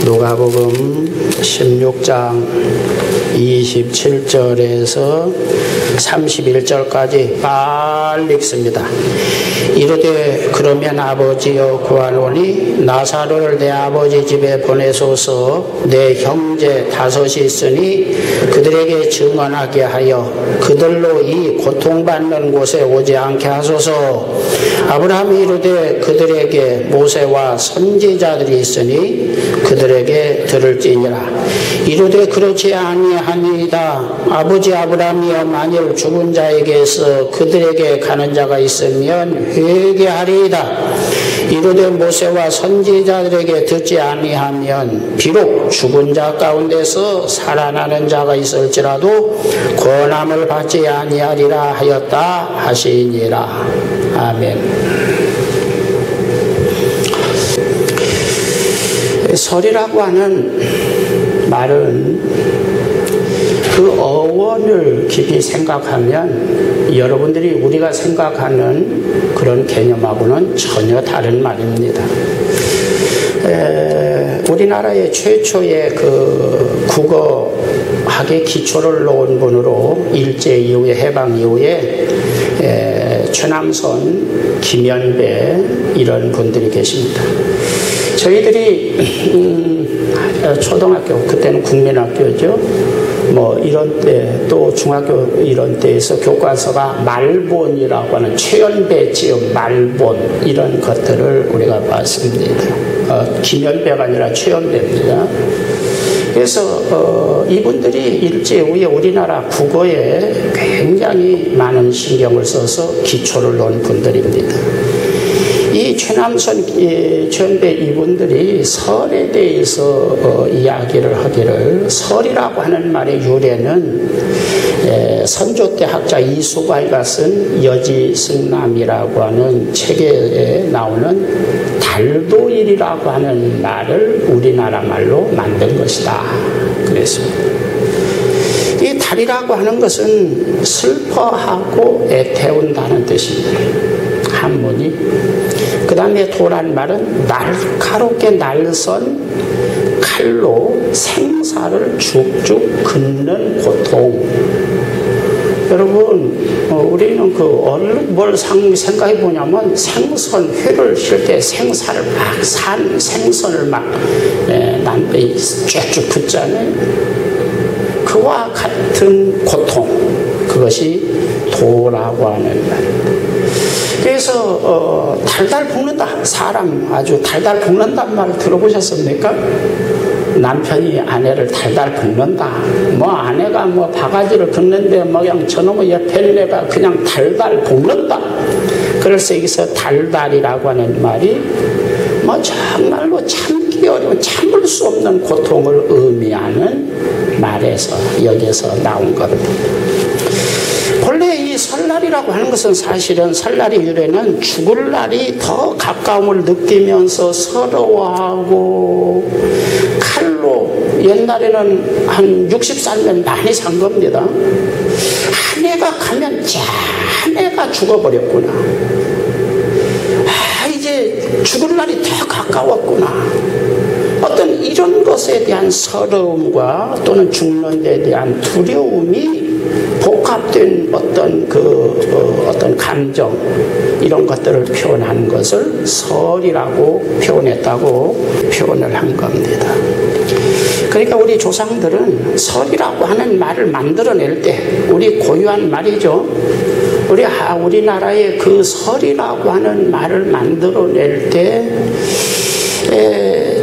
누가복음 16장 27절에서 31절까지 빨리 읽습니다. 이르되 그러면 아버지여 구하노니 나사로를 내 아버지 집에 보내소서. 내 형제 5이 있으니 그들에게 증언하게 하여 그들로 이 고통받는 곳에 오지 않게 하소서. 아브라함이 이르되 그들에게 모세와 선지자들이 있으니 그들에게 들을지니라. 이르되 그렇지 아니하니이다. 아버지 아브라함이여 만일 죽은 자에게서 그들에게 가는 자가 있으면 회개하리이다. 이르되 모세와 선지자들에게 듣지 아니하면 비록 죽은 자 가운데서 살아나는 자가 있을지라도 권함을 받지 아니하리라 하였다 하시니라. 아멘. 설이라고 하는 말은 그 어원을 깊이 생각하면 여러분들이 우리가 생각하는 그런 개념하고는 전혀 다른 말입니다. 우리나라의 최초의 그 국어학의 기초를 놓은 분으로 일제 이후에 해방 이후에 최남선, 김연배 이런 분들이 계십니다. 저희들이 초등학교, 그때는 국민학교죠. 뭐 이런 때, 또 중학교 이런 때에서 교과서가 말본이라고 하는 최연배 지음 말본 이런 것들을 우리가 봤습니다. 김연배가 아니라 최연배입니다. 그래서 이분들이 일제 후에 우리나라 국어에 굉장히 많은 신경을 써서 기초를 놓은 분들입니다. 이 최남선, 최연배 이분들이 설에 대해서 이야기를 하기를, 설이라고 하는 말의 유래는 선조 때 학자 이수과가 쓴 여지승남이라고 하는 책에 나오는 달도일이라고 하는 말을 우리나라 말로 만든 것이다 그랬습니다. 이 달이라고 하는 것은 슬퍼하고 애태운다는 뜻입니다. 한문이. 그 다음에 도란 말은 날카롭게 날선 칼로 생사를 쭉쭉 긋는 고통. 여러분, 우리는 뭘 생각해 보냐면 생선, 회를 실 때 생사를 막 생선을 막 남편이 쭉쭉 긋잖아요. 그와 같은 고통, 그것이 도라고 하는 말입니다. 그래서 달달 볶는다, 사람 아주 달달 볶는다는 말을 들어보셨습니까? 남편이 아내를 달달 볶는다. 뭐 아내가 뭐 바가지를 긁는데 뭐 그냥 저놈의 옆에 내가 그냥 달달 볶는다. 그래서 여기서 달달이라고 하는 말이 뭐 정말로 참기 어려운, 참을 수 없는 고통을 의미하는 말에서 여기서 나온 겁니다. 본래 이 설날이라고 하는 것은 사실은 설날의 유래는 죽을 날이 더 가까움을 느끼면서 서러워하고 칼로, 옛날에는 한 60살면 많이 산 겁니다. 한 해가 가면 한 해가 죽어버렸구나. 이제 죽을 날이 더 가까웠구나. 어떤 이런 것에 대한 서러움과 또는 죽는 데 대한 두려움이 복합된 어떤 감정, 이런 것들을 표현하는 것을 설이라고 표현했다고 표현을 한 겁니다. 그러니까 우리 조상들은 설이라고 하는 말을 만들어낼 때, 우리 고유한 말이죠. 우리나라의 그 설이라고 하는 말을 만들어낼 때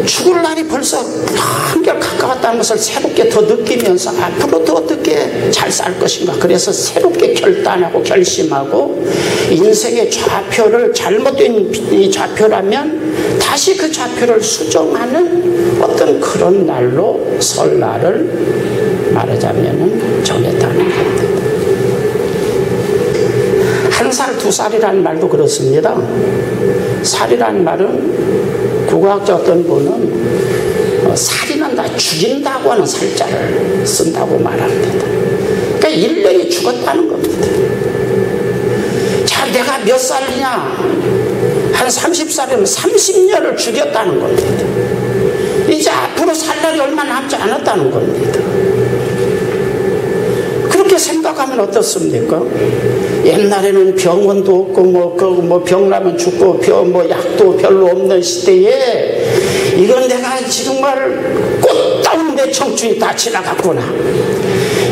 죽을 날이 벌써 한결 가까웠다는 것을 새롭게 더 느끼면서 앞으로 더 어떻게 잘 살 것인가, 그래서 새롭게 결단하고 결심하고 인생의 좌표를, 잘못된 이 좌표라면 다시 그 좌표를 수정하는 어떤 그런 날로 설날을 말하자면 정했다는 겁니다. 1살, 2살이라는 말도 그렇습니다. 살이라는 말은 국어학자 어떤 분은 살이 난다, 죽인다고 하는 살자를 쓴다고 말합니다. 그러니까 1년이 죽었다는 겁니다. 자, 내가 몇 살이냐? 한 30살이면 30년을 죽였다는 겁니다. 이제 앞으로 살 날이 얼마 남지 않았다는 겁니다. 그렇게 생각하면 어떻습니까? 옛날에는 병원도 없고 병나면 죽고 약도 별로 없는 시대에 이건 내가 정말 꽃다운 내 청춘이 다 지나갔구나,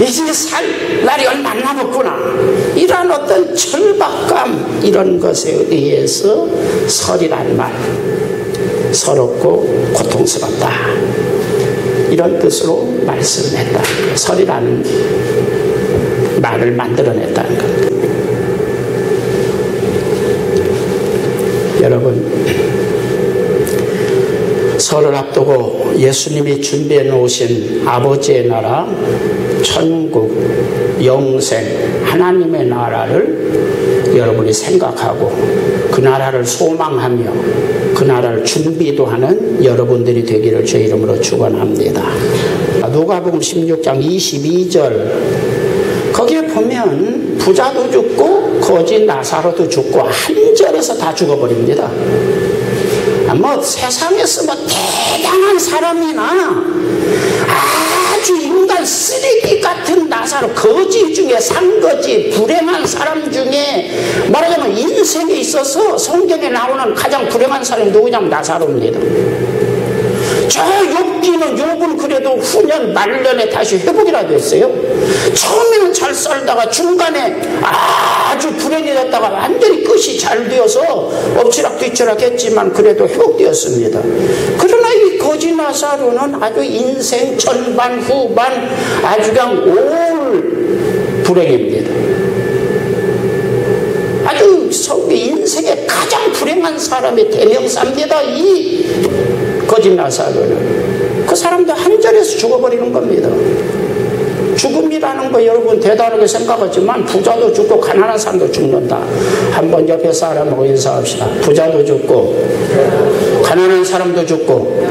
이제 살 날이 얼마 안 남았구나, 이런 어떤 절박감, 이런 것에 의해서 설이란 말, 서럽고 고통스럽다, 이런 뜻으로 말씀했다. 설이라는 말을 만들어냈다는 겁니다. 여러분, 설을 앞두고 예수님이 준비해 놓으신 아버지의 나라, 천국, 영생, 하나님의 나라를 여러분이 생각하고 그 나라를 소망하며 그 나라를 준비도 하는 여러분들이 되기를 제 이름으로 축원합니다. 누가복음 16장 22절, 거기에 보면 부자도 죽고 거지 나사로도 죽고 한 절에서 다 죽어버립니다. 세상에서 대단한 사람이나 아주 인간 쓰레기 같은 나사로, 거지 중에 상거지, 불행한 사람 중에 말하자면 인생에 있어서 성경에 나오는 가장 불행한 사람이 누구냐면 나사로입니다. 저 욥은 그래도 후년 말년에 다시 회복이라도 했어요. 처음에는 잘 살다가 중간에 아주 불행해졌다가 완전히 끝이 잘 되어서 엎치락뒤치락 했지만 그래도 회복되었습니다. 그러나 이 거지 나사로는 아주 인생 전반 후반 아주 그냥 올 불행입니다. 아주 인생의 가장 불행한 사람의 대명사입니다. 이 거지 나사로는. 그 사람도 한 절에서 죽어버리는 겁니다. 죽음이라는 거 여러분 대단하게 생각하지만 부자도 죽고 가난한 사람도 죽는다. 한번 옆에 사람하고 인사합시다. 부자도 죽고 가난한 사람도 죽고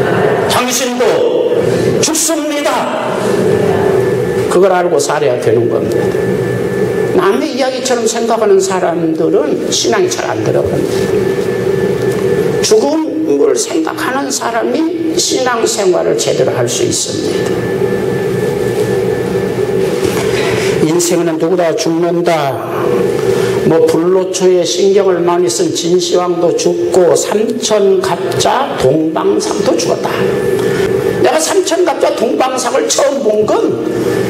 당신도 죽습니다. 그걸 알고 살아야 되는 겁니다. 남의 이야기처럼 생각하는 사람들은 신앙이 잘 안 들어갑니다. 죽음을 생각하는 사람이 신앙생활을 제대로 할 수 있습니다. 인생은 누구나 죽는다. 불로초에 신경을 많이 쓴 진시황도 죽고 삼천갑자 동방상도 죽었다. 내가 삼천갑자 동방상을 처음 본 건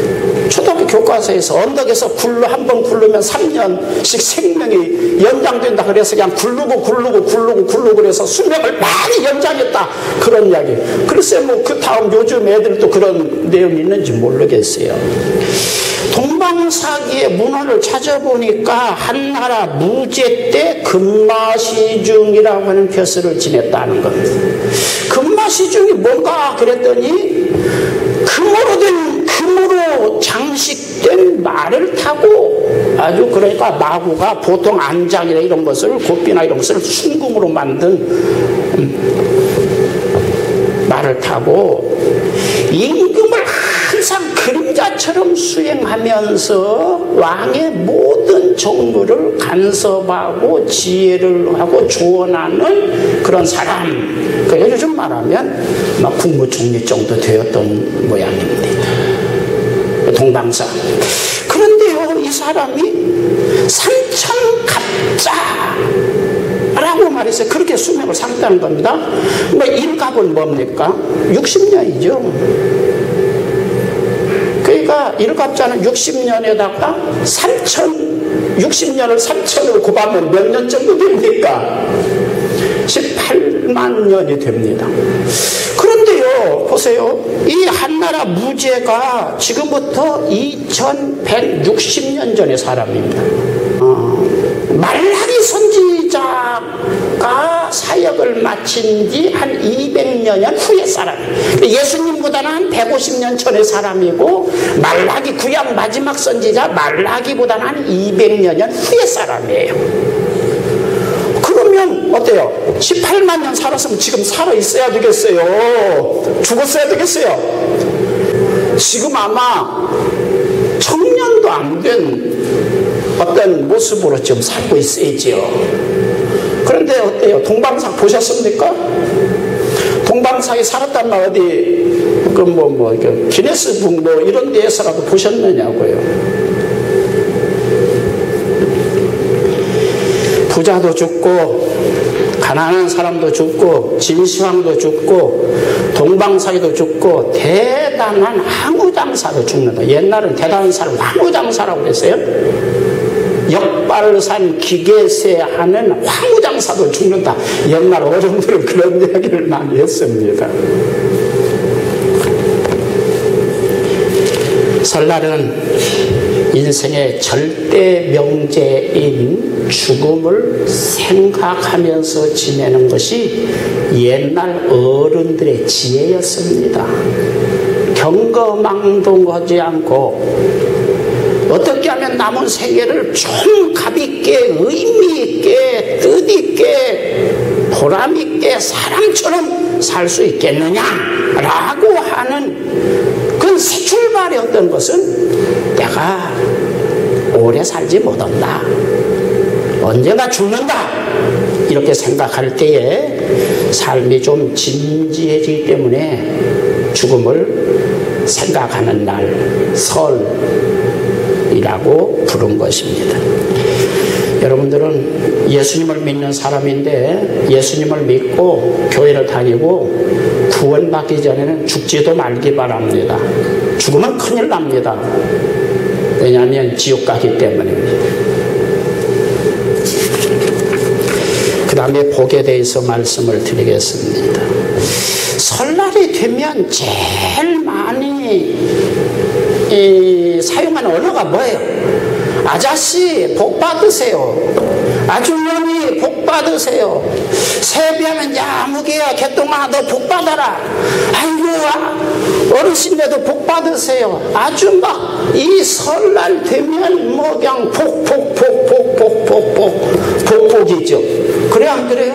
초등학교 교과서에서 언덕에서 한 번 굴르면 3년씩 생명이 연장된다 그래서 그냥 굴르고 그래서 수명을 많이 연장했다, 그런 이야기. 글쎄 그 다음 요즘 애들도 그런 내용이 있는지 모르겠어요. 동방사기의 문헌을 찾아보니까 한나라 무제 때 금마시중이라고 하는 벼슬을 지냈다는 겁니다. 금마시중이 뭔가 그랬더니 금으로 장식된 말을 타고 아주 그러니까 마구가 보통 안장이나 이런 것을 고삐나 이런 것을 순금으로 만든 말을 타고 임금을 항상 그림자처럼 수행하면서 왕의 모든 정무를 간섭하고 지혜를 하고 조언하는 그런 사람. 그래서 요즘 말하면 국무총리 정도 되었던 모양입니다. 동방사. 그런데요, 이 사람이 삼천갑자라고 말했어요. 그렇게 수명을 삼다는 겁니다. 일갑은 뭡니까? 60년이죠. 그러니까 일갑자는 60년에다가 60년을 3천으로 곱하면 몇 년 정도 됩니까? 18만 년이 됩니다. 그런데요, 보세요. 이 한나라 무제가 지금부터 2160년 전의 사람입니다. 말라기 선지자가 사역을 마친 지 한 200년 후의 사람. 예수님보다는 한 150년 전의 사람이고 말라기 구약 마지막 선지자 말라기보다는 한 200년 후의 사람이에요. 그러면 어때요? 18만 년 살았으면 지금 살아있어야 되겠어요? 죽었어야 되겠어요? 지금 아마 청년도 안 된 어떤 모습으로 지금 살고 있어야죠. 그런데 어때요? 동방상 보셨습니까? 동방사에 살았단 말 어디 기네스북 이런 데에서라도 보셨느냐고요. 부자도 죽고 가난한 사람도 죽고 진시황도 죽고 동방사에도 죽고 대단한 항우장사도 죽는다. 옛날은 대단한 사람 항우장사라고 그랬어요. 역발산 기계세하는 황우장사도 죽는다. 옛날 어른들은 그런 이야기를 많이 했습니다. 설날은 인생의 절대 명제인 죽음을 생각하면서 지내는 것이 옛날 어른들의 지혜였습니다. 경거망동하지 않고 어떻게 하면 남은 생애를 좀 가볍게 의미있게 뜻있게 보람있게 사람처럼 살 수 있겠느냐라고 하는 그 새 출발이었던 것은 내가 오래 살지 못한다, 언젠가 죽는다, 이렇게 생각할 때에 삶이 좀 진지해지기 때문에 죽음을 생각하는 날, 설이라고 부른 것입니다. 여러분들은 예수님을 믿는 사람인데 예수님을 믿고 교회를 다니고 구원받기 전에는 죽지도 말기 바랍니다. 죽으면 큰일 납니다. 왜냐하면 지옥 가기 때문입니다. 그 다음에 복에 대해서 말씀을 드리겠습니다. 설날이 되면 제일 많이 사용하는 언어가 뭐예요? 아저씨 복 받으세요. 아주머니 복 받으세요. 세배하면 야무개야 개똥아 너 복 받아라. 아이고 어르신네도 복 받으세요. 아주 막 이 설날 되면 뭐 그냥 복복이죠. 그래 안 그래요?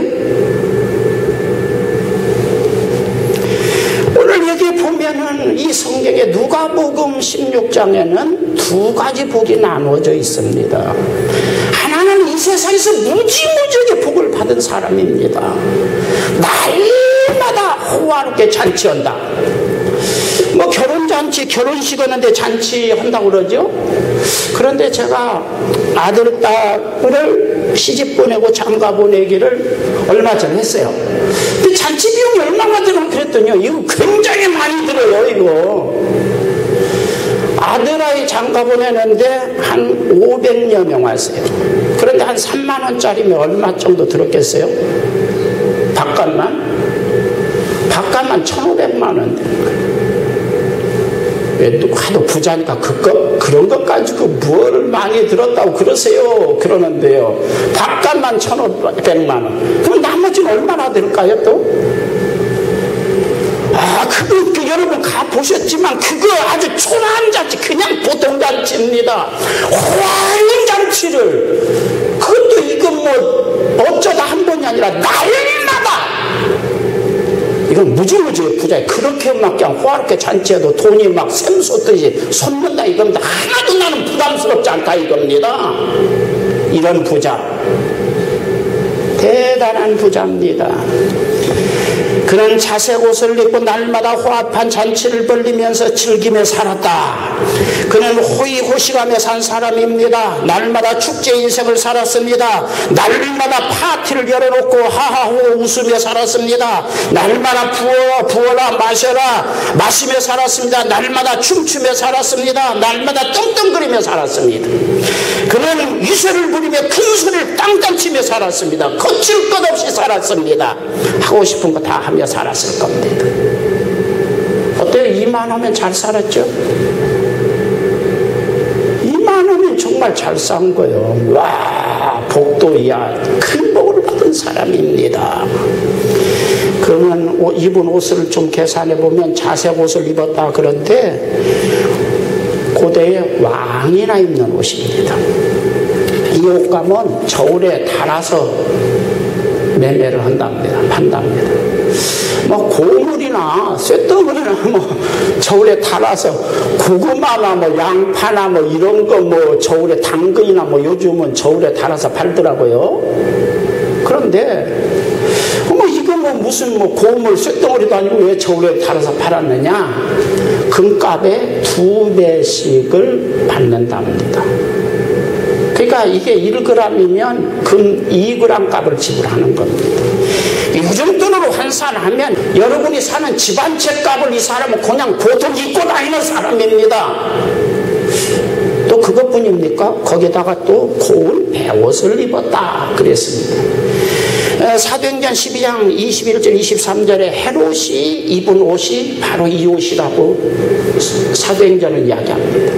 오늘 여기 보면은 이 성경에 누가복음 16장에는 두 가지 복이 나누어져 있습니다. 하나는 이 세상에서 무지무지하게 복을 받은 사람입니다. 날마다 호화롭게 잔치한다. 뭐 결혼잔치, 결혼식 하는데 잔치한다고 그러죠. 그런데 제가 아들, 딸을 시집 보내고 장가 보내기를 얼마 전에 했어요. 근데 잔치 비용이 얼마나 들어 그랬더니요, 이거 굉장히 많이 들어요. 이거 아들아이 장가 보내는데 한 500여 명 왔어요. 그런데 한 3만 원짜리면 얼마 정도 들었겠어요? 밥값만 1,500만 원 되는 거예요. 하도 부자니까 그런 것 가지고 뭘 많이 들었다고 그러세요. 그러는데요, 밥값만 1,500만 원. 그럼 나머지는 얼마나 될까요 또? 그거 여러분 가보셨지만 그거 아주 초라한 잔치, 그냥 보통 잔치입니다. 호화로운 잔치를, 그것도 이거 뭐 어쩌다 한 번이 아니라 날마다, 이건 무지무지 부자예요. 그렇게 막 그냥 호화롭게 잔치해도 돈이 막 샘솟듯이 솟는다 이겁니다. 하나도 나는 부담스럽지 않다 이겁니다. 이런 부자, 대단한 부자입니다. 그는 자색 옷을 입고 날마다 호합한 잔치를 벌리면서 즐기며 살았다. 그는 호의호식하며 산 사람입니다. 날마다 축제 인생을 살았습니다. 날마다 파티를 열어놓고 하하호 웃으며 살았습니다. 날마다 부어라 마셔라 마시며 살았습니다. 날마다 춤추며 살았습니다. 날마다 떵떵거리며 살았습니다. 그는 위세를 부리며 큰 소리를 땅땅 치며 살았습니다. 거칠 것 없이 살았습니다. 하고 싶은 거 다 하며 살았을 겁니다. 어때요? 이만하면 잘 살았죠? 이만하면 정말 잘 산 거예요. 와, 복도야 큰 복을 받은 사람입니다. 그러면 입은 옷을 좀 계산해 보면 자색 옷을 입었다 그런데 고대의 왕이나 입는 옷입니다. 이 옷감은 저울에 달아서 매매를 한답니다. 판답니다. 뭐 고물이나 쇳덩어리나 뭐 저울에 달아서 고구마나 뭐 양파나 뭐 이런 거 뭐 저울에 당근이나 뭐 요즘은 저울에 달아서 팔더라고요. 그런데 뭐 이거 뭐 무슨 뭐 고물 쇳덩어리도 아니고 왜 저울에 달아서 팔았느냐? 금값의 2배씩을 받는답니다. 그러니까 이게 1g이면 금 2g 값을 지불하는 겁니다. 요즘 돈으로 환산하면 여러분이 사는 집 한 채 값을 이 사람은 그냥 보통 입고 다니는 사람입니다. 또 그것뿐입니까? 거기다가 또 고운 배옷을 입었다 그랬습니다. 사도행전 12장 21절 23절에 헤롯이 입은 옷이 바로 이 옷이라고 사도행전은 이야기합니다.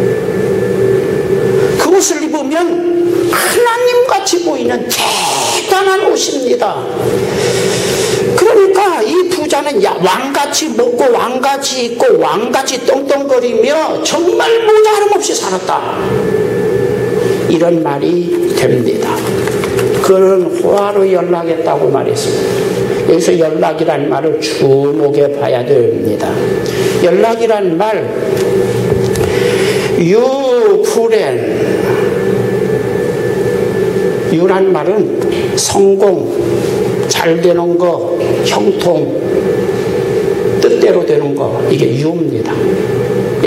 그 옷을 입으면 하나님같이 보이는 대단한 옷입니다. 그러니까 이 부자는 왕같이 먹고 왕같이 입고 왕같이 떵떵거리며 정말 모자람 없이 살았다, 이런 말이 됩니다. 그는 호화로 연락했다고 말했습니다. 여기서 연락이란 말을 주목해 봐야 됩니다. 연락이란 말, 유란 말은 성공, 잘 되는 거, 형통, 뜻대로 되는 거, 이게 유입니다.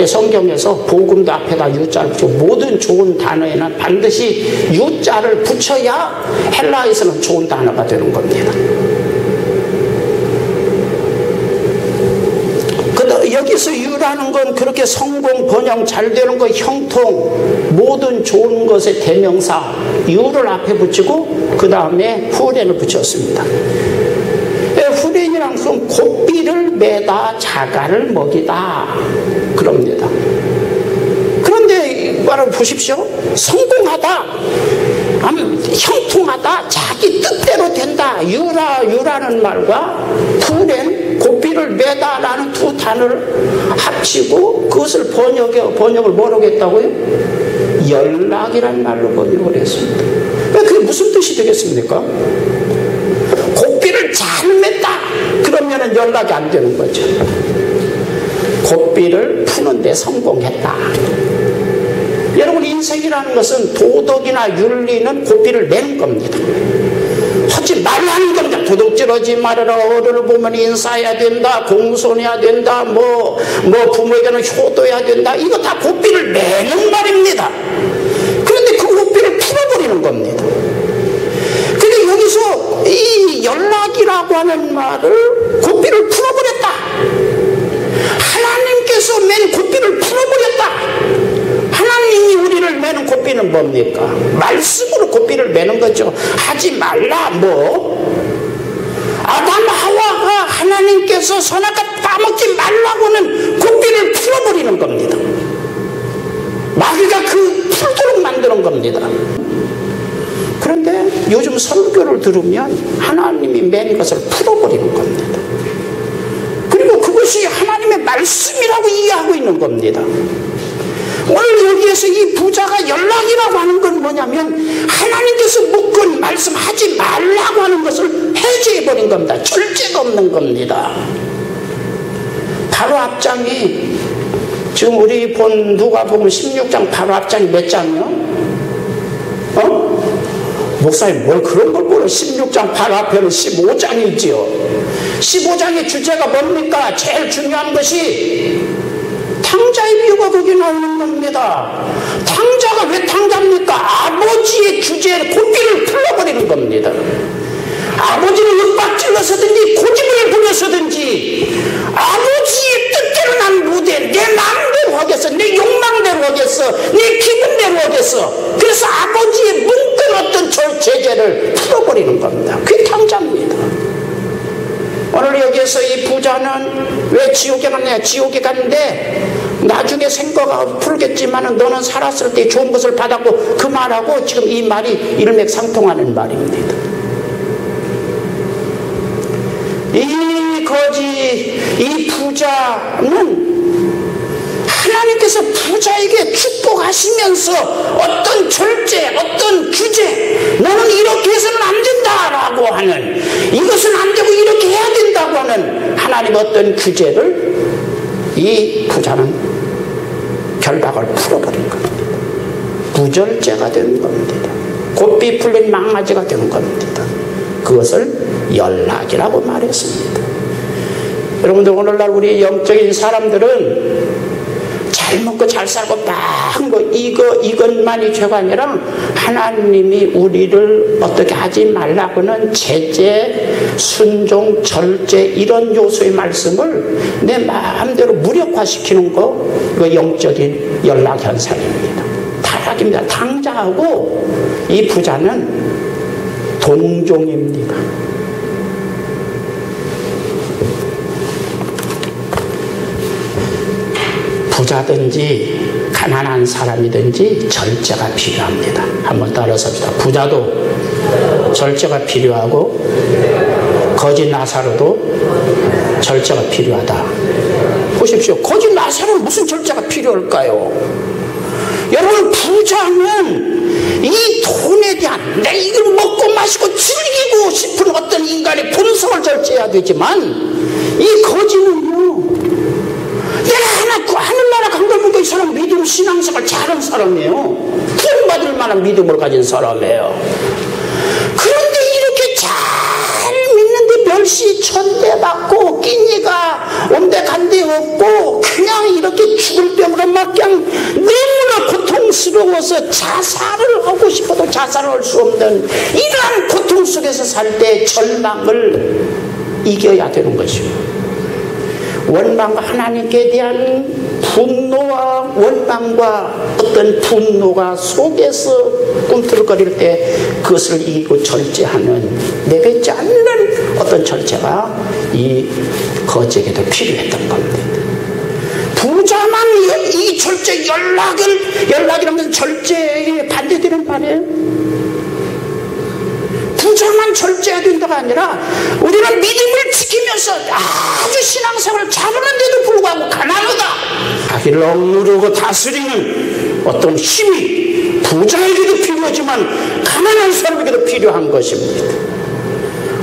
성경에서 복음도 앞에다 유자를 붙이고 모든 좋은 단어에는 반드시 유자를 붙여야 헬라에서는 좋은 단어가 되는 겁니다. 여기서 유라는 건 그렇게 성공, 번영, 잘 되는 거, 형통, 모든 좋은 것의 대명사 유를 앞에 붙이고 그 다음에 후렌을 붙였습니다. 후렌이란 것은 고삐를 매다 자가를 먹이다 그럽니다. 그런데 말을 보십시오. 성공하다, 형통하다, 자기 뜻대로 된다, 유라는 말과 후렌, 고삐를 매다라는 두 단어를 합치고 그것을 번역을 뭐라고 했다고요? 연락이란 말로 번역을 했습니다. 그게 무슨 뜻이 되겠습니까? 고삐를 잘 맸다 그러면은 연락이 안 되는 거죠. 고삐를 푸는데 성공했다. 여러분, 인생이라는 것은 도덕이나 윤리는 고삐를 매는 겁니다. 하지 말라는 겁니다. 도둑질하지 말아라, 어른을 보면 인사해야 된다, 공손해야 된다, 뭐 부모에게는 효도해야 된다, 이거 다 고삐를 매는 말입니다. 그런데 그 고삐를 풀어버리는 겁니다. 근데 여기서 이 연락이라고 하는 말을 고삐를 풀어버렸다, 하나님께서 맨 고삐를 풀어버렸다. 하나님이 우리를 매는 고삐는 뭡니까? 말씀으로 고삐를 매는 거죠. 하지 말라, 아담 하와가 하나님께서 선악과 따먹지 말라고는 고삐를 풀어버리는 겁니다. 마귀가 그 풀도록 만드는 겁니다. 그런데 요즘 설교를 들으면 하나님이 맨 것을 풀어버리는 겁니다. 그리고 그것이 하나님의 말씀이라고 이해하고 있는 겁니다. 오늘 여기에서 이 부자가 연락이라고 하는 건 뭐냐면 하나님께서 묶은 말씀하지 말라고 하는 것을 해제해버린 겁니다. 절제가 없는 겁니다. 바로 앞장이 지금 우리 본 누가복음 16장 바로 앞장이 몇 장이요? 목사님 뭘 그런 걸 보러 16장 바로 앞에는 15장이지요. 15장의 주제가 뭡니까? 제일 중요한 것이 탕자의 비유가 거기 나오는 겁니다. 탕자가 왜 탕자입니까? 아버지의 주제에 고삐를 풀어버리는 겁니다. 아버지를 윽박질러서든지 고집을 부려서든지 아버지의 뜻대로 난 못해, 내 마음대로 하겠어, 내 욕망대로 하겠어, 내 기분대로 하겠어. 그래서 아버지의 문득 어떤 제재를 풀어버리는 겁니다. 그게 탕자입니다. 오늘 여기에서 이 부자는 왜 지옥에 갔냐? 지옥에 갔는데 나중에 생각하고 풀겠지만 너는 살았을 때 좋은 것을 받았고, 그 말하고 지금 이 말이 일맥상통하는 말입니다. 이 부자는 하나님께서 부자에게 축복하시면서 어떤 절제, 어떤 규제, 너는 이렇게 해서는 안 된다라고 하는, 이것은 안 되고 이렇게 해야 된다고 하는 하나님의 어떤 규제를 이 부자는 결박을 풀어버린 겁니다. 부절제가 되는 겁니다. 고삐 풀린 망아지가 되는 겁니다. 그것을 연락이라고 말했습니다. 여러분들 오늘날 우리 영적인 사람들은 잘 먹고 잘 살고 막 이것만이 죄가 아니라 하나님이 우리를 어떻게 하지 말라고는 제재, 순종, 절제 이런 요소의 말씀을 내 마음대로 무력화시키는 거, 이거 영적인 연락 현상입니다. 타락입니다. 당자하고 이 부자는 동종입니다. 부자든지 가난한 사람이든지 절제가 필요합니다. 한번 따라서 합시다. 부자도 절제가 필요하고 거짓 나사로도 절제가 필요하다. 보십시오. 거짓 나사로는 무슨 절제가 필요할까요? 여러분, 부자는 이 돈에 대한 내 이걸 먹고 마시고 즐기고 싶은 어떤 인간의 본성을 절제해야 되지만, 이 거짓은요, 내가 하늘나라 강dol문고 이 사람 믿음 신앙생활 잘한 사람이에요. 구원받을 만한 믿음을 가진 사람이에요. 그런데 이렇게 잘 믿는데 멸시 천대받고 끼니가 온데 간데 없고 그냥 이렇게 죽을 병으로 막 그냥 너무나 고통스러워서 자살을 하고 싶어도 자살을 할 수 없는 이러한 고통 속에서 살 때 절망을 이겨야 되는 것이고, 원망과 하나님께 대한 분노와 원망과 어떤 분노가 속에서 꿈틀거릴 때 그것을 이기고 절제하는, 내뱉지 않는 어떤 절제가 이 거지에게도 필요했던 겁니다. 부자만 이 절제 연락이라면 절제에 반대되는 말이에요. 부자만 절제해야 된다가 아니라 우리는 믿음을 지키면서 아주 신앙생활을 잘하는데도 불구하고 가난하다, 자기를 억누르고 다스리는 어떤 힘이 부자에게도 필요하지만 가난한 사람에게도 필요한 것입니다.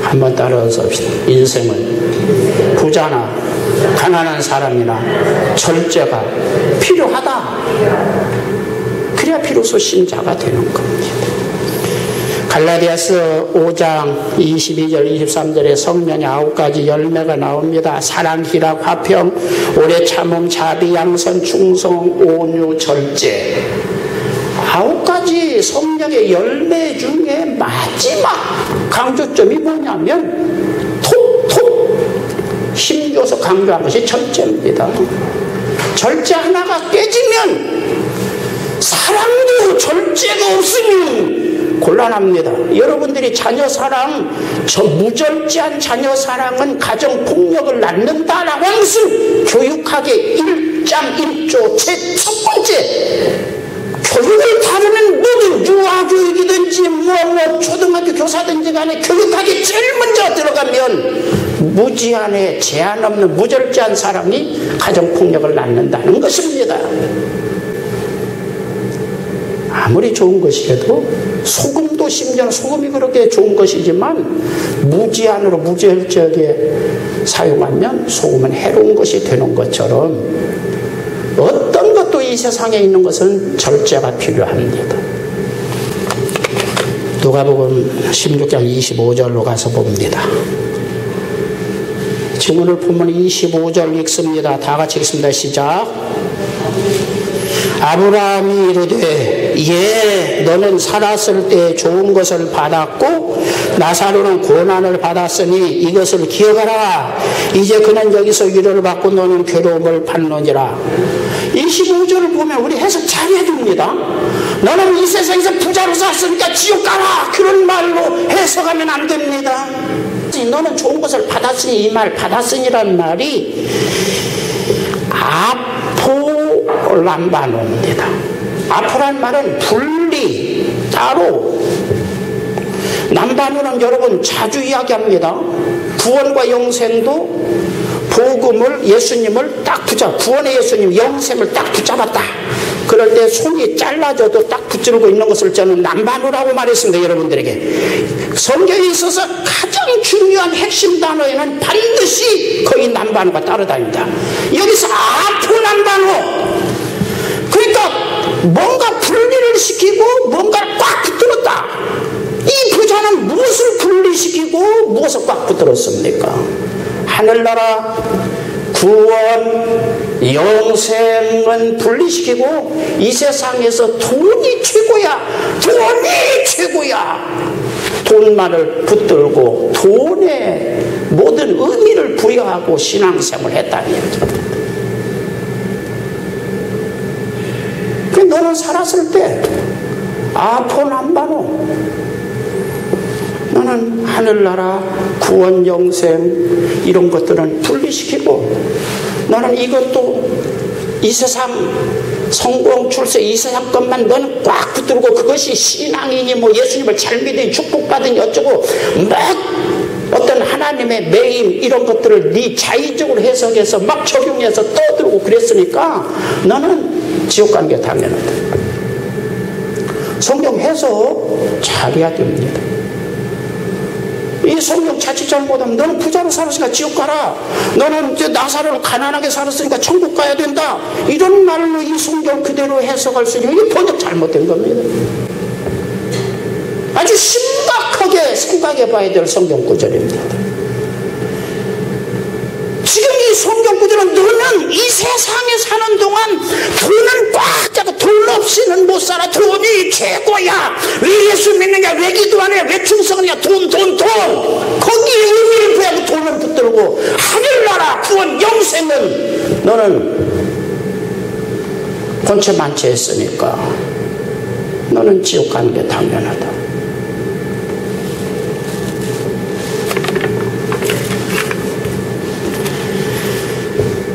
한번 따라서 합시다. 인생은 부자나 가난한 사람이나 절제가 필요하다. 그래야 비로소 신자가 되는 겁니다. 갈라디아서 5장 22절 23절에 성령의 9가지 열매가 나옵니다. 사랑, 희락, 화평, 오래 참음, 자비, 양선, 충성, 온유, 절제. 9가지 성령의 열매 중에 마지막 강조점이 뭐냐면 톡톡 힘줘서 강조한 것이 절제입니다. 절제 하나가 깨지면 사랑도 절제가 없으면 곤란합니다. 여러분들이 자녀 사랑, 저 무절제한 자녀 사랑은 가정 폭력을 낳는다라고 하는 것은 교육학의 1장 1조 제 첫 번째, 교육을 다루는 모든 유아교육이든지 초등학교 교사든지 간에 교육학이 제일 먼저 들어가면 무지한에 제한 없는 무절제한 사랑이 가정 폭력을 낳는다는 것입니다. 아무리 좋은 것이라도 소금도, 심지어 소금이 그렇게 좋은 것이지만 무지한으로 무절제하게 사용하면 소금은 해로운 것이 되는 것처럼 어떤 것도 이 세상에 있는 것은 절제가 필요합니다. 누가복음 16장 25절로 가서 봅니다. 지문을 보면 25절 읽습니다. 다 같이 읽습니다. 시작. 아브라함이 이르되 예, 너는 살았을 때 좋은 것을 받았고 나사로는 고난을 받았으니 이것을 기억하라. 이제 그는 여기서 위로를 받고 너는 괴로움을 받느니라. 25절을 보면 우리 해석 잘해야 됩니다. 너는 이 세상에서 부자로 샀으니까 지옥 가라, 그런 말로 해석하면 안 됩니다. 너는 좋은 것을 받았으니, 이 말 받았으니란 말이 아포람바노입니다. 아포란 말은 분리, 따로. 남바노는 여러분 자주 이야기합니다. 구원과 영생도 복음을, 예수님을 딱 구원의 예수님, 영생을 딱 붙잡았다. 그럴 때 손이 잘라져도 딱 붙들고 있는 것을 저는 남바노라고 말했습니다. 여러분들에게 성경에 있어서 가장 중요한 핵심 단어에는 반드시 거의 남바노가 따라다닙니다. 여기서 아포남바노, 그러니까 뭔가 분리를 시키고 뭔가를 꽉 붙들었다. 이 부자는 무엇을 분리시키고 무엇을 꽉 붙들었습니까? 하늘나라 구원 영생은 분리시키고 이 세상에서 돈이 최고야. 돈이 최고야. 돈만을 붙들고 돈에 모든 의미를 부여하고 신앙생활을 했다는 얘기죠. 너는 살았을 때 돈 안 받노. 너는 하늘나라 구원 영생 이런 것들은 분리시키고 너는 이것도 이 세상 성공 출세 이 세상 것만 너는 꽉 붙들고 그것이 신앙이니 뭐 예수님을 잘 믿으니 축복받으니 어쩌고 막 어떤 하나님의 매임 이런 것들을 네 자의적으로 해석해서 막 적용해서 떠들고 그랬으니까 너는 지옥 가는 게 당연하다. 성경 해석 잘해야 됩니다. 이 성경 자칫 잘못하면 너는 부자로 살았으니까 지옥 가라. 너는 이제 나사로를 가난하게 살았으니까 천국 가야 된다. 이런 말로 이 성경 그대로 해석할 수 있는 이게 번역 잘못된 겁니다. 아주 심각하게 생각해 봐야 될 성경 구절입니다. 지금 이 성경 구절은 너는 이 세상에 사는 동안 돈은 꽉 잡고 돈 없이는 못 살아. 돈이 최고야. 왜 예수 믿느냐, 왜 기도하냐, 왜 충성하냐, 돈. 거기에 의미를 부여하고 돈을 붙들고 하늘나라 구원 영생은 너는 권체만체했으니까 너는 지옥 가는 게 당연하다.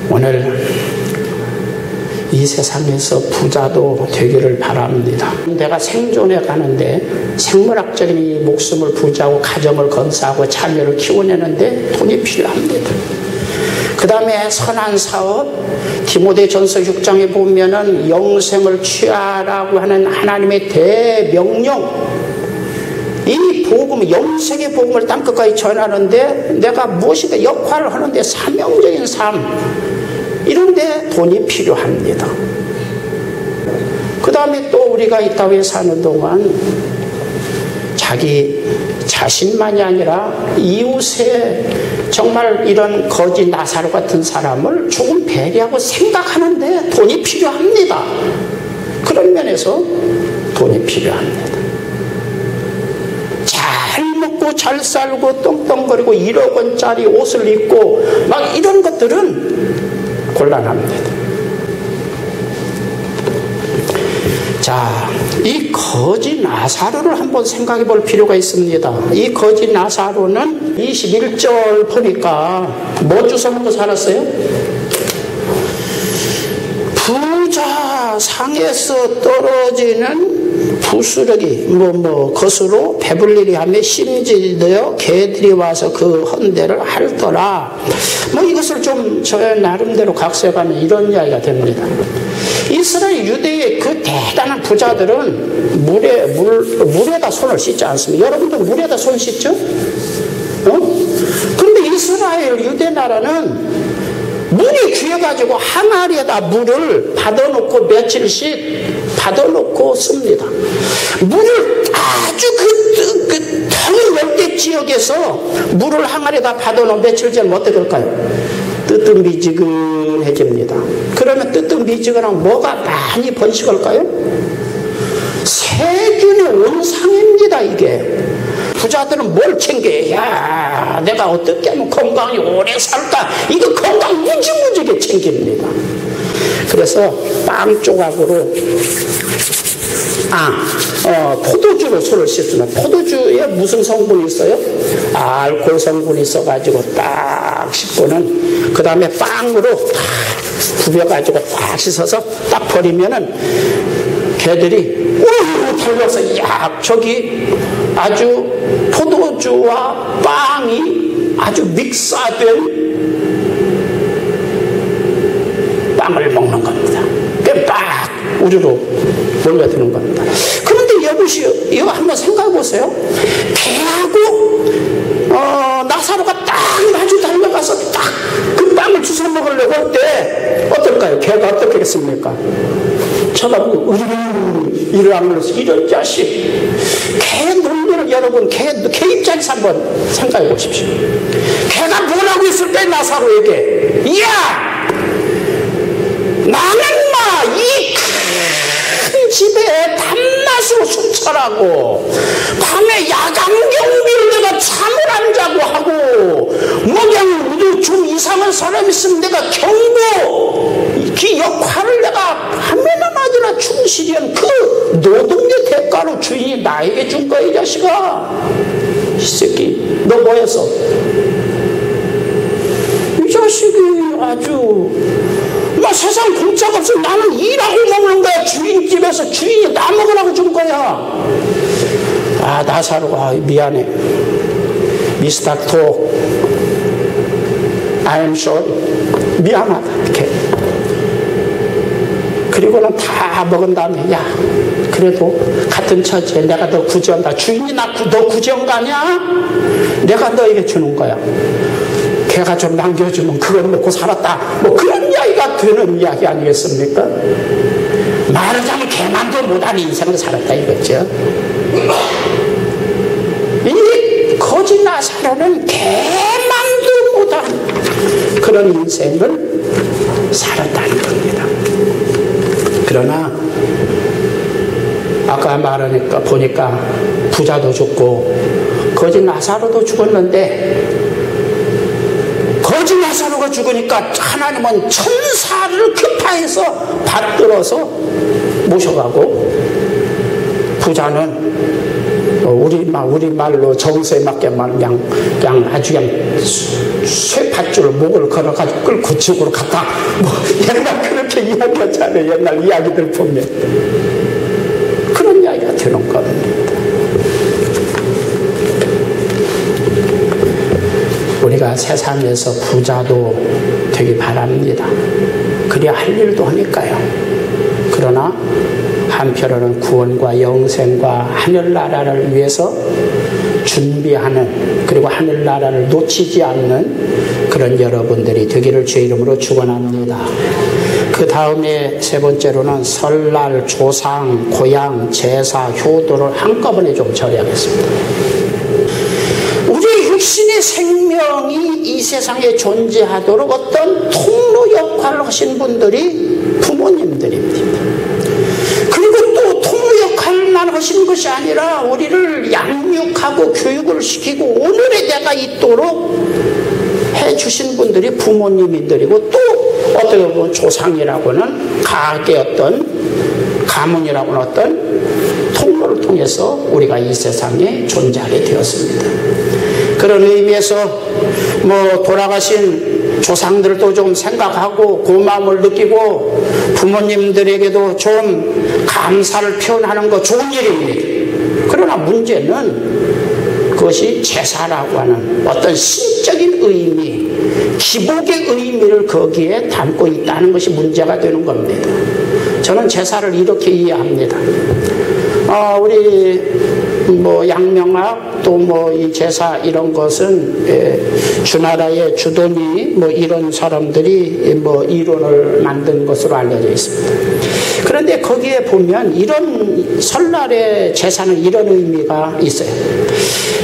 오늘 이 세상에서 부자도 되기를 바랍니다. 내가 생존해 가는데 생물학적인 이 목숨을 부지하고 가정을 건사하고 자녀를 키워내는데 돈이 필요합니다. 그 다음에 선한 사업, 디모데전서 6장에 보면은 영생을 취하라고 하는 하나님의 대명령, 이 복음, 영생의 복음을 땅끝까지 전하는데 내가 무엇인가 역할을 하는데 사명적인 삶, 이런데 돈이 필요합니다. 그 다음에 또 우리가 이 땅에 사는 동안 자기 자신만이 아니라 이웃의 정말 이런 거지 나사로 같은 사람을 조금 배려하고 생각하는데 돈이 필요합니다. 그런 면에서 돈이 필요합니다. 잘 먹고 잘 살고 떵떵거리고 1억 원짜리 옷을 입고 막 이런 것들은 곤란합니다. 자, 이 거지 나사로를 한번 생각해 볼 필요가 있습니다. 이 거지 나사로는 21절 보니까 뭐 주워 먹고 살았어요? 부자 상에서 떨어지는 부스러기 것으로 배불리리 하며 심지되어 개들이 와서 그 헌대를 핥더라. 이것을 좀 저 나름대로 각색하는 이런 이야기가 됩니다. 이스라엘 유대의 그 대단한 부자들은 물에다 손을 씻지 않습니다. 여러분도 물에다 손 씻죠? 그런데 이스라엘 유대 나라는 물이 귀해가지고 항아리에다 물을 받아놓고 며칠씩 받아놓고 씁니다. 물을 아주 그 더운 열대 지역에서 물을 항아리에다 받아놓으면 며칠 전에 어떻게 될까요? 뜨뜻미지근해집니다. 그러면 뜨뜻미지근하면 뭐가 많이 번식할까요? 세균의 온상입니다. 이게 부자들은 뭘 챙겨야 내가 어떻게 하면 건강히 오래 살까? 이거 건강 무지무지하게 챙깁니다. 그래서 빵 조각으로 포도주로 손을 씻으면 포도주에 무슨 성분이 있어요? 알코올 성분이 있어가지고 딱 씻고는 그 다음에 빵으로 딱 부벼가지고 딱 씻어서 딱 버리면은 개들이 우르르 달려서 야 저기 아주 포도주와 빵이 아주 믹사된 빵을 먹는 겁니다. 빡 우리로 몰려드는 겁니다. 그런데 여보시오, 이거 한번 생각해 보세요. 개하고 나사로가 딱 마주 달려가서 딱 그 빵을 주워 먹으려고 할 때 어떨까요? 개가 어떻게 했습니까? 쳐다보고 이를 안 눌러서 이런 자식 개 놈들을 여러분 걔 입장에서 한번 생각해 보십시오. 걔가 뭐라고 했을 때 나사로에게, 야, 나는 이 큰 집에 밤낮으로 순찰하고 밤에 야간 경비를 내가 잠을 안 자고 하고 그냥 좀 이상한 사람 있으면 내가 경고 그 역할을 내가 밤에나 낮이나 충실히 한 그 노동의 대가로 주인이 나에게 준 거야. 이 자식아, 이 새끼 너 뭐였어? 이 자식이 아주 세상 공짜가 없어. 나는 일하고 먹는 거야. 주인 집에서 주인이 나 먹으라고 준 거야. 나사로가 미안해. 미스터 톡, I'm sorry. 미안하다. 이렇게. 그리고는 다 먹은 다음에, 야, 그래도 같은 처지에 내가 너 구제한다. 주인이 너 구제한 거 아니야? 내가 너에게 주는 거야. 걔가 좀 남겨주면 그걸 먹고 살았다. 뭐 그런 이야기가 되는 이야기 아니겠습니까? 말하자면 걔만도 못한 인생을 살았다 이거죠. 이 거짓 나사로는 걔만도 못한 그런 인생을 살았다는 겁니다. 그러나 아까 말하니까 보니까 부자도 죽고 거짓 나사로도 죽었는데, 거짓 나사로가 죽으니까 하나님은 천사를 급파해서 받들어서 모셔가고, 부자는 우리 말로 정서에 맞게만 그냥 아주 그냥 쇠밧줄 목을 걸어가지고 끌고 지옥으로 갔다. 옛날 그렇게 이야기하잖아요. 옛날 이야기들 보면 그런 이야기가 되는 겁니다. 우리가 세상에서 부자도 되기 바랍니다. 그래야 할 일도 하니까요. 그러나 한편으로는 구원과 영생과 하늘나라를 위해서 준비하는, 그리고 하늘나라를 놓치지 않는 그런 여러분들이 되기를 주의 이름으로 축원합니다. 그 다음에 세 번째로는 설날, 조상, 고향, 제사, 효도를 한꺼번에 좀 처리하겠습니다. 우리 육신의 생명이 이 세상에 존재하도록 어떤 통로 역할을 하신 분들이 부모님들입니다. 그리고 또 통로 역할만 하시는 것이 아니라 우리를 양육하고 교육을 시키고 오늘의 내가 있도록 해주신 분들이 부모님들이고, 또 어떻게 보면 조상이라고는 가게 어떤 가문이라고는 어떤 통로를 통해서 우리가 이 세상에 존재하게 되었습니다. 그런 의미에서 돌아가신 조상들도 좀 생각하고 고마움을 느끼고 부모님들에게도 좀 감사를 표현하는 거 좋은 일입니다. 그러나 문제는 그것이 제사라고 하는 어떤 신적인 의미, 기복의 의미를 거기에 담고 있다는 것이 문제가 되는 겁니다. 저는 제사를 이렇게 이해합니다. 우리 양명학 또 이 제사 이런 것은 주나라의 주돈이 이런 사람들이 이론을 만든 것으로 알려져 있습니다. 그런데 거기에 보면 이런 설날의 제사는 이런 의미가 있어요.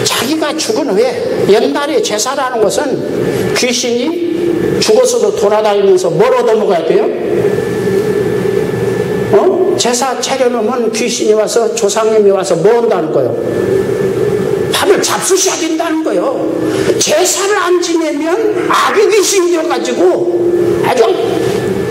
자기가 죽은 후에, 옛날에 제사라는 것은 귀신이 죽어서도 돌아다니면서 뭘 얻어먹어야 돼요? 제사 차려놓으면 귀신이 와서, 조상님이 와서 뭐 한다는 거예요? 밥을 잡수셔야 된다는 거예요. 제사를 안 지내면 악의 귀신이 되어가지고 아주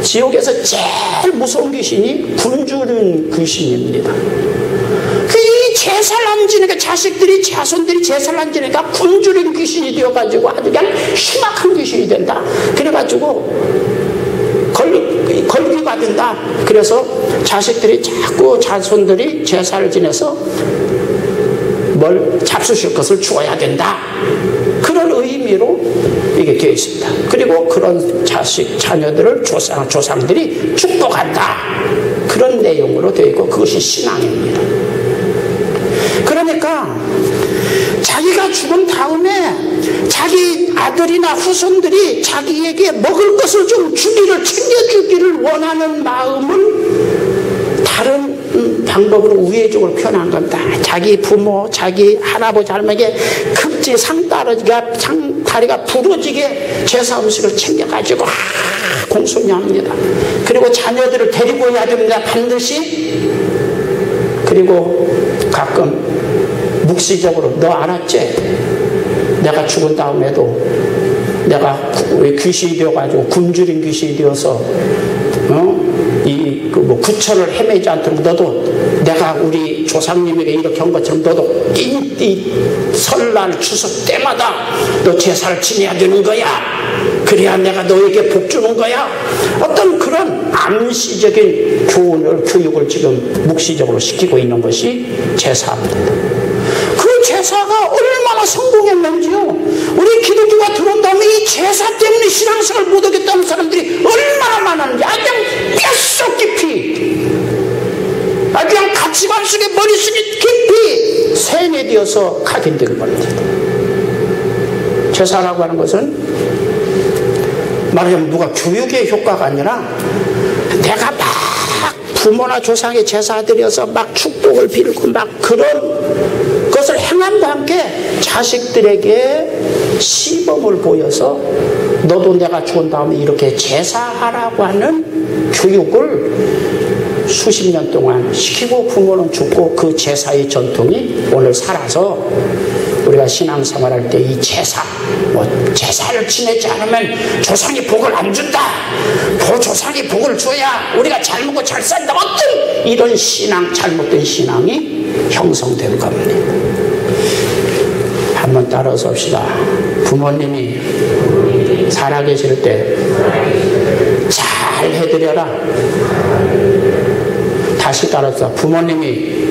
지옥에서 제일 무서운 귀신이 굶주린 귀신입니다. 이 제사를 안 지내니까 자식들이, 자손들이 제사를 안 지내니까 굶주린 귀신이 되어가지고 아주 그냥 흉악한 귀신이 된다. 그래가지고 걸기가 된다. 그래서 자식들이 자꾸, 자손들이 제사를 지내서 뭘 잡수실 것을 주어야 된다. 그런 의미로 이게 되어 있습니다. 그리고 그런 자녀들을 조상들이 축복한다. 그런 내용으로 되어 있고, 그것이 신앙입니다. 그러니까 자기가 죽은 다음에 자기 아들이나 후손들이 자기에게 먹을 것을 좀 챙겨주기를 원하는 마음은 다른 방법으로 우회적으로 표현한 겁니다. 자기 부모, 자기 할아버지, 할머니에게 급지 상다리가 부러지게 제사 음식을 챙겨가지고 공손히합니다. 그리고 자녀들을 데리고 와야 됩니다. 반드시. 그리고 가끔 묵시적으로 너 알았지? 내가 죽은 다음에도 내가 귀신이 되어가지고 굶주린 귀신이 되어서 구천을 헤매지 않도록 너도 내가 우리 조상님에게 이렇게 한 것처럼 너도 이 설날 추석 때마다 너 제사를 지내야 되는 거야. 그래야 내가 너에게 복 주는 거야. 어떤 그런 암시적인 교육을 지금 묵시적으로 시키고 있는 것이 제사입니다. 그 제사가 얼마나 성공했는지요. 우리 기독교가 들어온 다음에 이 제사 때문에 신앙생활을 못하겠다는 사람들이 얼마나 많았는지 아주 그냥 뼛속 깊이, 아주 그냥 가치관 속에 머릿속에 깊이 세뇌되어서 각인된 겁니다. 제사라고 하는 것은 말하자면 누가 교육의 효과가 아니라 내가 막 부모나 조상의 제사 드려서 막 축복을 빌고 막 그런 것을 행함과 함께 자식들에게 시범을 보여서 너도 내가 죽은 다음에 이렇게 제사하라고 하는 교육을 수십 년 동안 시키고 부모는 죽고 그 제사의 전통이 오늘 살아서 우리가 신앙생활할 때 이 제사, 제사를 지내지 않으면 조상이 복을 안 준다. 조상이 복을 줘야 우리가 잘 먹고 잘 산다. 어떤 이런 신앙, 잘못된 신앙이 형성된 겁니다. 한번 따라서 봅시다. 부모님이 살아계실 때 잘 해드려라. 다시 따라서 부모님이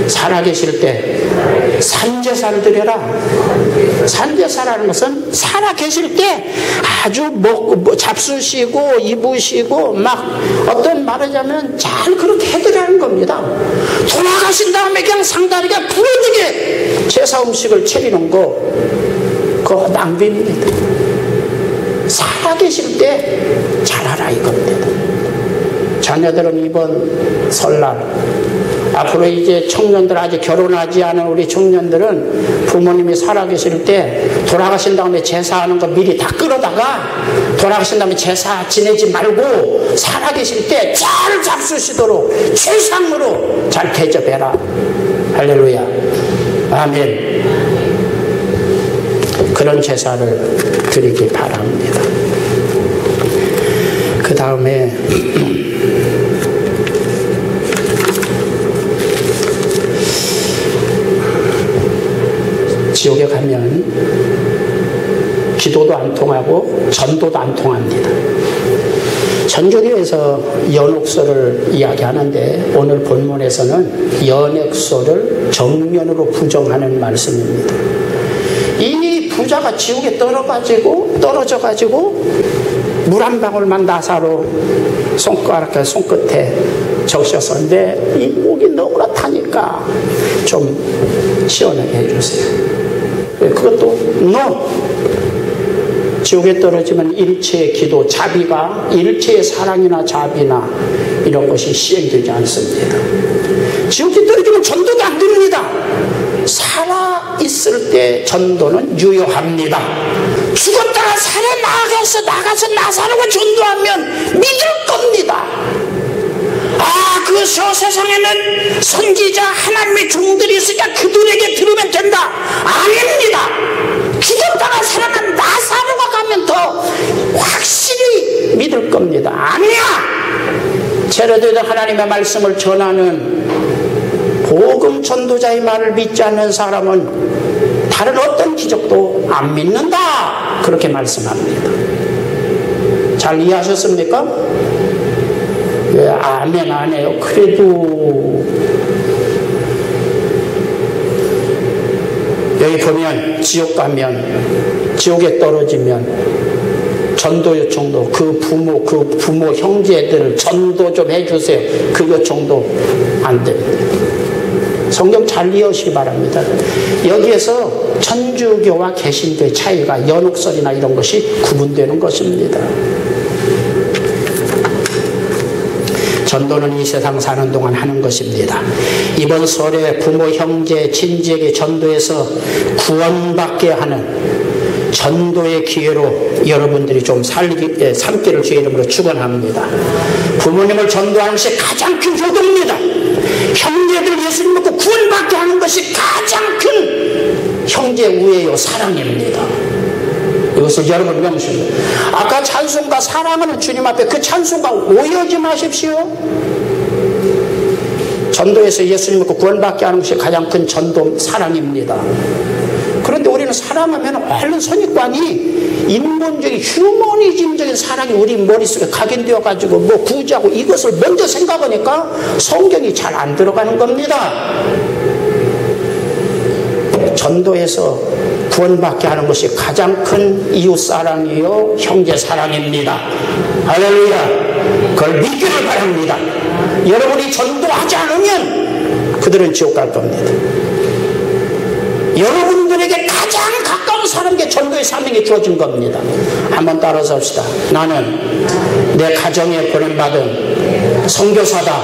살아계실 때 산제사를 드려라. 산제사라는 것은 살아계실 때 아주 잡수시고 입으시고 막 어떤 말하자면 잘 그렇게 해드리라는 겁니다. 돌아가신 다음에 그냥 상다리가 부러지게 제사 음식을 차리는 거 그거 낭비입니다. 살아계실 때 잘하라 이겁니다. 자녀들은 이번 설날 앞으로 이제 청년들 아직 결혼하지 않은 우리 청년들은 부모님이 살아계실 때 돌아가신 다음에 제사하는 거 미리 다 끌어다가 돌아가신 다음에 제사 지내지 말고 살아계실 때 잘 잡수시도록 최상으로 잘 대접해라. 할렐루야. 아멘. 그런 제사를 드리기 바랍니다. 그 다음에 지옥에 가면 기도도 안 통하고 전도도 안 통합니다. 전교교에서 연옥소를 이야기하는데 오늘 본문에서는 연옥소를 정면으로 부정하는 말씀입니다. 이 부자가 지옥에 떨어져가지고 물 한 방울만 나사로 손끝에 적셨었는데 이 목이 너무나 타니까 좀 시원하게 해주세요. 그것도 지옥에 떨어지면 일체의 기도, 자비가 일체의 사랑이나 자비나 이런 것이 시행되지 않습니다. 지옥에 떨어지면 전도가 안 됩니다. 살아있을 때 전도는 유효합니다. 죽었다가 나가서 나사로가 전도하면 믿을 겁니다. 그 세상에는 선지자 하나님의 종들이 있으니까 그들에게 들으면 된다. 아닙니다. 죽었다가 살아난 나사로가 가면 더 확실히 믿을 겁니다. 아니야. 제자들도 하나님의 말씀을 전하는 복음 전도자의 말을 믿지 않는 사람은 다른 어떤 기적도 안 믿는다. 그렇게 말씀합니다. 잘 이해하셨습니까? 왜 아멘 안 해요? 그래도 여기 보면 지옥 가면 지옥에 떨어지면 전도 요청도 그 부모 형제들을 전도 좀 해주세요. 그 요청도 안 됩니다. 성경 잘 이해하시기 바랍니다. 여기에서 천주교와 개신교의 차이가 연옥설이나 이런 것이 구분되는 것입니다. 전도는 이 세상 사는 동안 하는 것입니다. 이번 설에 부모, 형제, 친지에게 전도해서 구원받게 하는 전도의 기회로 여러분들이 좀 삼기를 주의 이름으로 축원합니다. 부모님을 전도하는 것이 가장 큰 효도입니다. 형제들 예수님 믿고 구원받게 하는 것이 가장 큰 형제 우애요 사랑입니다. 이것을 여러분 명심해요. 아까 찬송가 사랑하는 주님 앞에 그 찬송가 오해하지 마십시오. 전도에서 예수님 믿고 구원받게 하는 것이 가장 큰 전도 사랑입니다. 그런데 우리는 사랑하면 얼른 선입관이 인본적인 휴머니즘적인 사랑이 우리 머릿속에 각인되어 가지고 뭐 구제하고 이것을 먼저 생각하니까 성경이 잘 안 들어가는 겁니다. 전도해서 구원받게 하는 것이 가장 큰 이웃사랑이요 형제사랑입니다. 할렐루야. 그걸 믿기를 바랍니다. 여러분이 전도하지 않으면 그들은 지옥 갈 겁니다. 여러분들에게 가장 가까운 사람에게 전도의 사명이 주어진 겁니다. 한번 따라서 합시다. 나는 내 가정에 보냄받은 선교사다.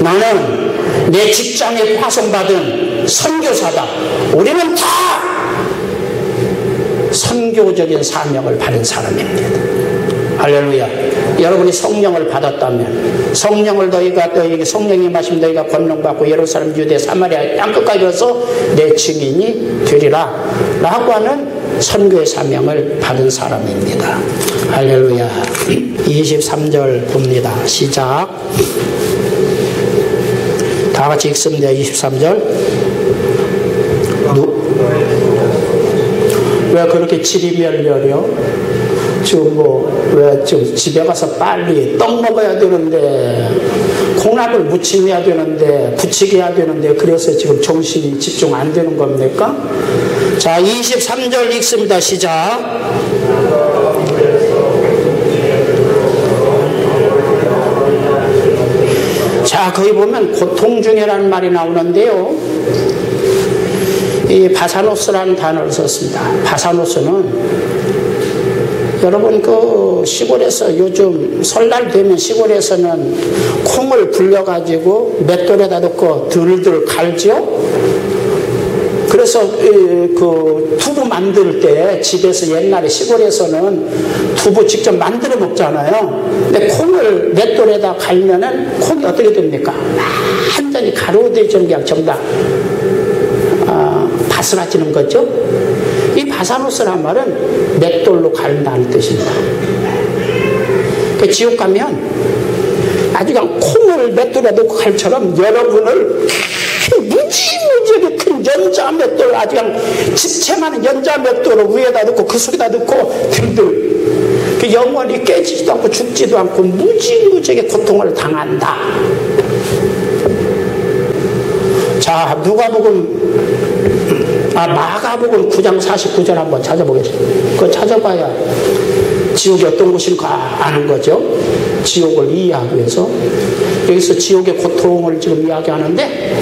나는 내 직장에 파송받은 선교사다. 우리는 다 선교적인 사명을 받은 사람입니다. 할렐루야. 여러분이 성령을 받았다면 성령을 너희에게 성령이 마시면 너희가 권능받고 예루살렘, 유대, 사마리아 땅끝까지 가서 내 증인이 되리라 라고 하는 선교의 사명을 받은 사람입니다. 할렐루야. 23절 봅니다. 시작. 다 같이 읽습니다. 23절. 왜 그렇게 지리멸렬이요? 지금 왜 집에 가서 빨리 떡 먹어야 되는데, 콩나물 무침해야 되는데, 부치기 해야 되는데, 그래서 지금 정신이 집중 안 되는 겁니까? 자, 23절 읽습니다. 시작. 자, 거기 보면 고통 중에라는 말이 나오는데요. 이 바사노스라는 단어를 썼습니다. 바사노스는 여러분 그 시골에서 요즘 설날 되면 시골에서는 콩을 불려가지고 맷돌에다 넣고 들들 갈죠. 그래서 그 두부 만들 때 집에서 옛날에 시골에서는 두부 직접 만들어 먹잖아요. 근데 콩을 맷돌에다 갈면은 콩이 어떻게 됩니까? 완전히 가루되지는 게 정답 바스라지는 거죠. 이 바사노스란 말은 맷돌로 갈다는 뜻입니다. 그 지옥 가면 아주 그냥 콩을 맷돌에 넣고 갈처럼 여러분을 무지무지하게 큰 연자 맷돌, 아주 그냥 집채만한 연자 맷돌을 위에다 넣고 그 속에다 넣고 들들 그 영원히 깨지지도 않고 죽지도 않고 무지무지하게 고통을 당한다. 자, 마가복음 9장 49절 한번 찾아보겠습니다. 그거 찾아봐야 지옥이 어떤 곳인가 아는 거죠. 지옥을 이해하기 위해서. 여기서 지옥의 고통을 지금 이야기하는데,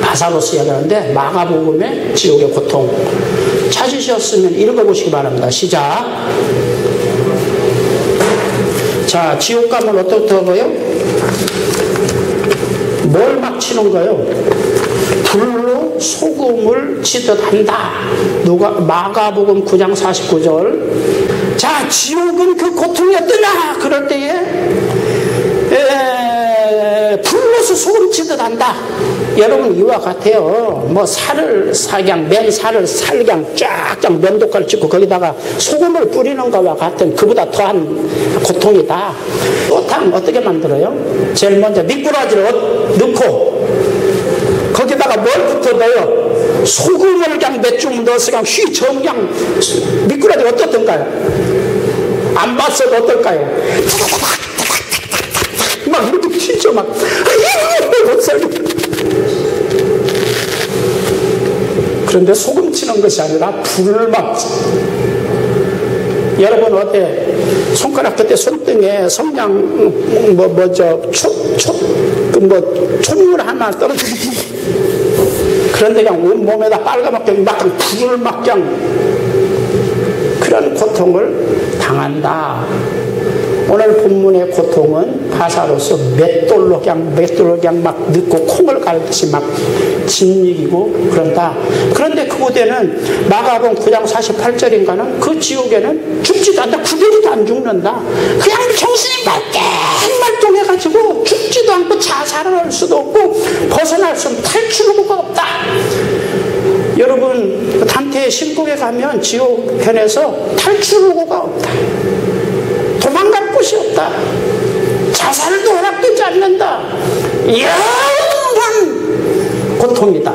바사노스 이야기하는데, 마가복음의 지옥의 고통 찾으셨으면 읽어보시기 바랍니다. 시작. 자, 지옥 가면 어떻다고요? 뭘 막 치는 거예요? 불로 소금을 치듯 한다. 마가복음 9장 49절. 자, 지옥은 그 고통이 어떠냐? 그럴 때에 불로서 소금 치듯 한다. 여러분 이와 같아요. 뭐 살을 그냥 맨 살을 그냥 쫙쫙 면도칼 찍고 거기다가 소금을 뿌리는 것과 같은 그보다 더한 고통이다. 또탕 어떻게 만들어요? 제일 먼저 미꾸라지를 넣고 거기다가 뭘 붙여 넣어요? 소금을 그냥 몇 줌 넣어서 그냥 그냥 미꾸라지 어떻던가요? 안 봤어도 어떨까요? 막 이렇게 튀죠. 막 못 살겠다. 그런데 소금 치는 것이 아니라 불을 막. 여러분 어때? 손가락 끝에 손등에 성냥 촛물 하나 떨어지고 그런데 그냥 온몸에다 빨가맣게 막 불을 막 그냥 그런 고통을 당한다. 오늘 본문의 고통은 가사로서 맷돌로 그냥 막 넣고 콩을 갈듯이 막 짓이기고 그런다. 그런데 그곳에는 마가복음 9장 48절인가는 그 지옥에는 죽지도 않는다. 구별이도 안 죽는다. 그냥 정신이 말똥해가지고 죽지도 않고 자살을 할 수도 없고 벗어날 수 없는 탈출구가 없다. 여러분 단테의 신곡에 가면 지옥편에서 탈출구가 없다. 도망갈 곳이 없다. 자살도 허락되지 않는다. 영원한 고통이다.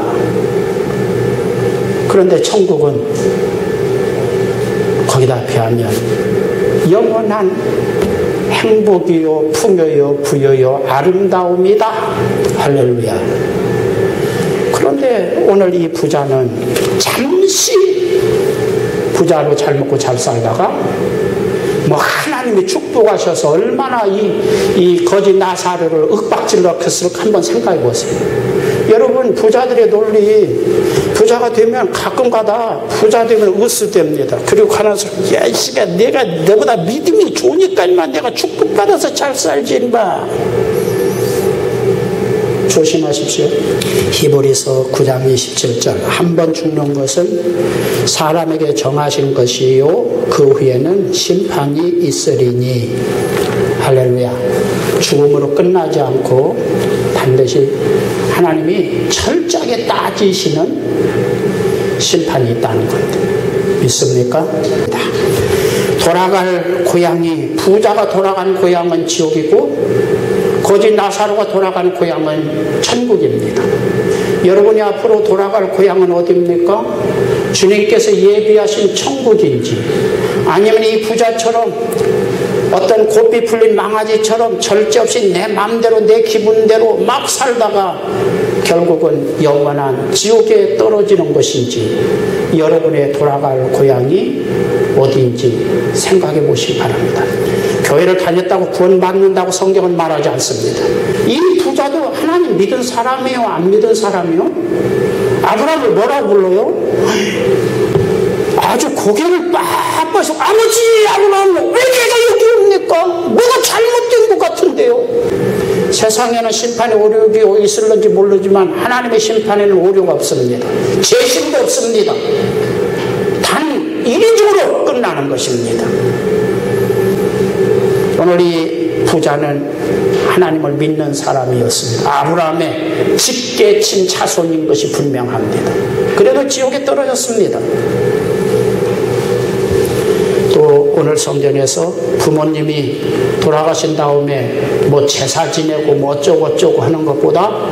그런데 천국은 거기다 비하면 영원한 행복이요 풍요요 부여요 아름다움이다. 할렐루야. 그런데 오늘 이 부자는 잠시 부자로 잘 먹고 잘 살다가 뭐 하나님이 축복하셔서 얼마나 이 거지 나사로를 윽박질렀을까 한번 생각해 보세요. 여러분 부자들의 논리, 부자가 되면 가끔가다 부자 되면 으스댑니다. 그리고 하나 사람, 야, 이 씨가 내가 너보다 믿음이 좋으니까 인마 내가 축복받아서 잘 살지 인마. 조심하십시오. 히브리서 9장 27절 한 번 죽는 것은 사람에게 정하신 것이요 그 후에는 심판이 있으리니. 할렐루야. 죽음으로 끝나지 않고 반드시 하나님이 철저하게 따지시는 심판이 있다는 것 믿습니까? 돌아갈 고향이, 부자가 돌아간 고향은 지옥이고 거지 나사로가 돌아간 고향은 천국입니다. 여러분이 앞으로 돌아갈 고향은 어디입니까? 주님께서 예비하신 천국인지 아니면 이 부자처럼 어떤 고삐 풀린 망아지처럼 절제 없이 내 마음대로 내 기분대로 막 살다가 결국은 영원한 지옥에 떨어지는 것인지 여러분의 돌아갈 고향이 어디인지 생각해 보시기 바랍니다. 교회를 다녔다고 구원받는다고 성경은 말하지 않습니다. 이 부자도 하나님 믿은 사람이요 안 믿은 사람이요? 아브라함을 뭐라고 불러요? 아주 고개를 빡빡해서 아버지 아브라함 왜 내가 여기 옵니까? 뭐가 잘못된 것 같은데요? 세상에는 심판의 오류가 있을는지 모르지만 하나님의 심판에는 오류가 없습니다. 재심도 없습니다. 단 인위적으로 끝나는 것입니다. 오늘 이 부자는 하나님을 믿는 사람이었습니다. 아브라함의 직계친 자손인 것이 분명합니다. 그래도 지옥에 떨어졌습니다. 또 오늘 성전에서 부모님이 돌아가신 다음에 뭐 제사 지내고 뭐 어쩌고 하는 것보다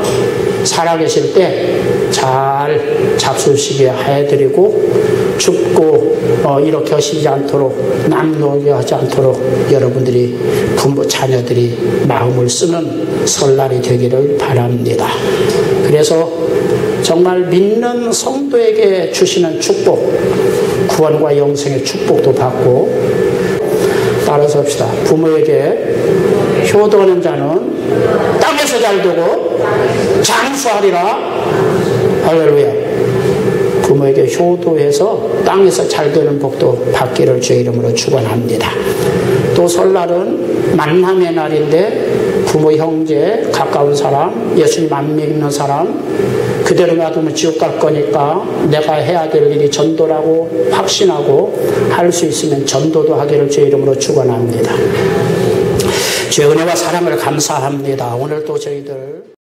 살아계실 때 잘 잡수시게 해드리고 죽고 이렇게 하시지 않도록 남노게 하지 않도록 여러분들이 부모 자녀들이 마음을 쓰는 설날이 되기를 바랍니다. 그래서 정말 믿는 성도에게 주시는 축복, 구원과 영생의 축복도 받고 따라서 합시다. 부모에게 효도하는 자는 땅에서 잘 되고 장수하리라. 할렐루야. 부모에게 효도해서 땅에서 잘 되는 복도 받기를 주의 이름으로 축원합니다. 또 설날은 만남의 날인데 부모, 형제, 가까운 사람, 예수님 안 믿는 사람 그대로 놔두면 지옥 갈 거니까 내가 해야 될 일이 전도라고 확신하고 할 수 있으면 전도도 하기를 주의 이름으로 축원합니다. 주의 은혜와 사랑을 감사합니다. 오늘 또 저희들